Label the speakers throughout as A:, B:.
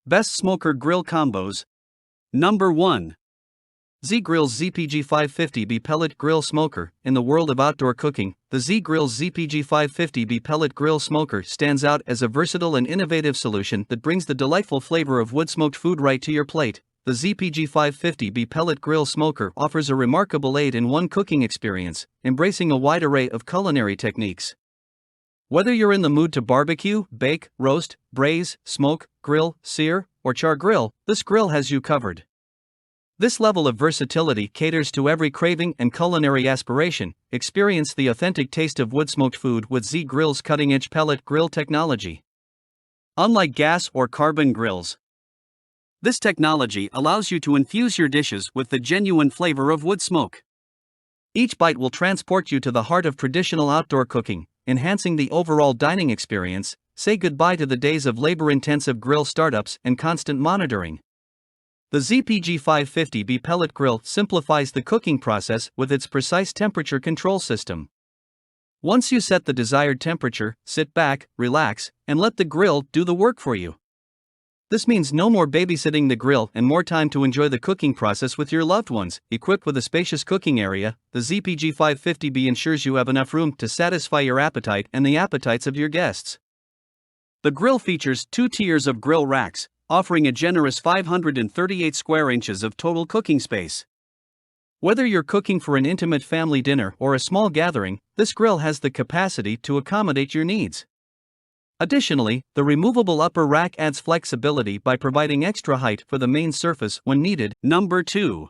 A: Best Smoker Grill Combos. Number 1. Z-Grill's ZPG 550B Pellet Grill Smoker. In the world of outdoor cooking, the Z-Grill's ZPG 550B Pellet Grill Smoker stands out as a versatile and innovative solution that brings the delightful flavor of wood-smoked food right to your plate. The ZPG 550B Pellet Grill Smoker offers a remarkable eight-in-one cooking experience, embracing a wide array of culinary techniques. Whether you're in the mood to barbecue, bake, roast, braise, smoke, grill, sear, or char grill, this grill has you covered. This level of versatility caters to every craving and culinary aspiration. Experience the authentic taste of wood-smoked food with Z-Grill's cutting-edge pellet grill technology. Unlike gas or carbon grills, this technology allows you to infuse your dishes with the genuine flavor of wood smoke. Each bite will transport you to the heart of traditional outdoor cooking, enhancing the overall dining experience. Say goodbye to the days of labor-intensive grill startups and constant monitoring. The ZPG 550B Pellet Grill simplifies the cooking process with its precise temperature control system. Once you set the desired temperature, sit back, relax, and let the grill do the work for you. This means no more babysitting the grill and more time to enjoy the cooking process with your loved ones. Equipped with a spacious cooking area, the ZPG 550B ensures you have enough room to satisfy your appetite and the appetites of your guests. The grill features 2 tiers of grill racks, offering a generous 538 square inches of total cooking space. Whether you're cooking for an intimate family dinner or a small gathering, this grill has the capacity to accommodate your needs. Additionally, the removable upper rack adds flexibility by providing extra height for the main surface when needed. Number 2.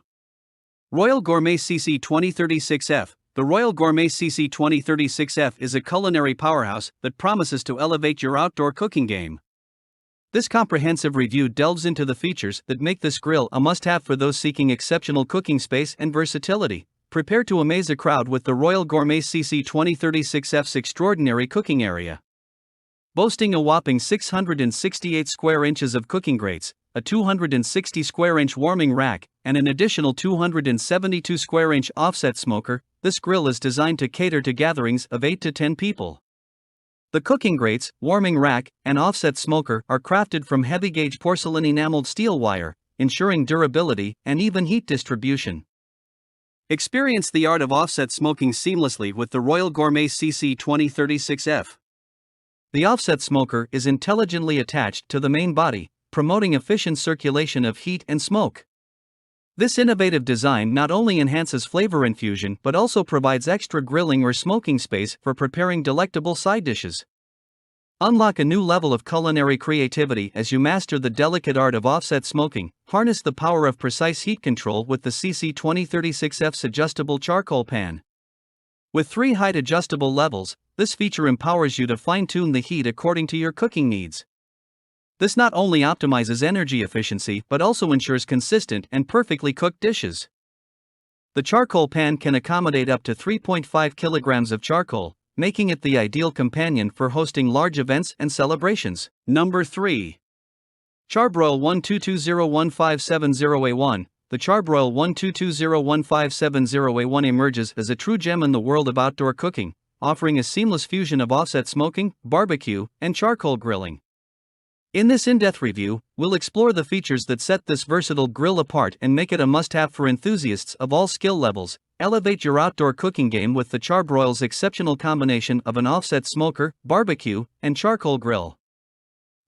A: Royal Gourmet CC 2036F. The Royal Gourmet CC 2036F is a culinary powerhouse that promises to elevate your outdoor cooking game. This comprehensive review delves into the features that make this grill a must-have for those seeking exceptional cooking space and versatility. Prepare to amaze a crowd with the Royal Gourmet CC 2036F's extraordinary cooking area. Boasting a whopping 668 square inches of cooking grates, a 260 square inch warming rack, and an additional 272 square inch offset smoker, this grill is designed to cater to gatherings of 8 to 10 people. The cooking grates, warming rack, and offset smoker are crafted from heavy-gauge porcelain enameled steel wire, ensuring durability and even heat distribution. Experience the art of offset smoking seamlessly with the Royal Gourmet CC 2036F. The offset smoker is intelligently attached to the main body, promoting efficient circulation of heat and smoke. This innovative design not only enhances flavor infusion but also provides extra grilling or smoking space for preparing delectable side dishes. Unlock a new level of culinary creativity as you master the delicate art of offset smoking. Harness the power of precise heat control with the CC 2036F's adjustable charcoal pan. With 3 height-adjustable levels, this feature empowers you to fine-tune the heat according to your cooking needs. This not only optimizes energy efficiency but also ensures consistent and perfectly cooked dishes. The charcoal pan can accommodate up to 3.5 kilograms of charcoal, making it the ideal companion for hosting large events and celebrations. Number 3. Charbroil 12201570A1. The Charbroil 12201570A1 emerges as a true gem in the world of outdoor cooking, offering a seamless fusion of offset smoking, barbecue, and charcoal grilling. In this in-depth review, we'll explore the features that set this versatile grill apart and make it a must-have for enthusiasts of all skill levels. Elevate your outdoor cooking game with the Charbroil's exceptional combination of an offset smoker, barbecue, and charcoal grill.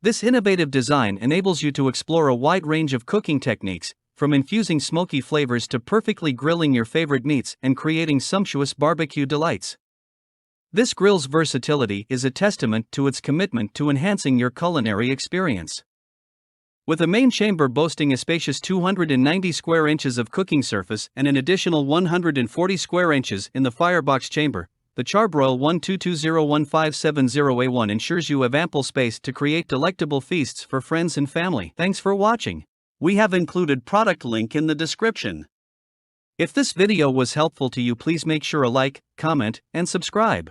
A: This innovative design enables you to explore a wide range of cooking techniques, from infusing smoky flavors to perfectly grilling your favorite meats and creating sumptuous barbecue delights. This grill's versatility is a testament to its commitment to enhancing your culinary experience. With a main chamber boasting a spacious 290 square inches of cooking surface and an additional 140 square inches in the firebox chamber, the Charbroil 12201570A1 ensures you have ample space to create delectable feasts for friends and family. Thanks for watching. We have included product link in the description. If this video was helpful to you, please make sure to like, comment, and subscribe.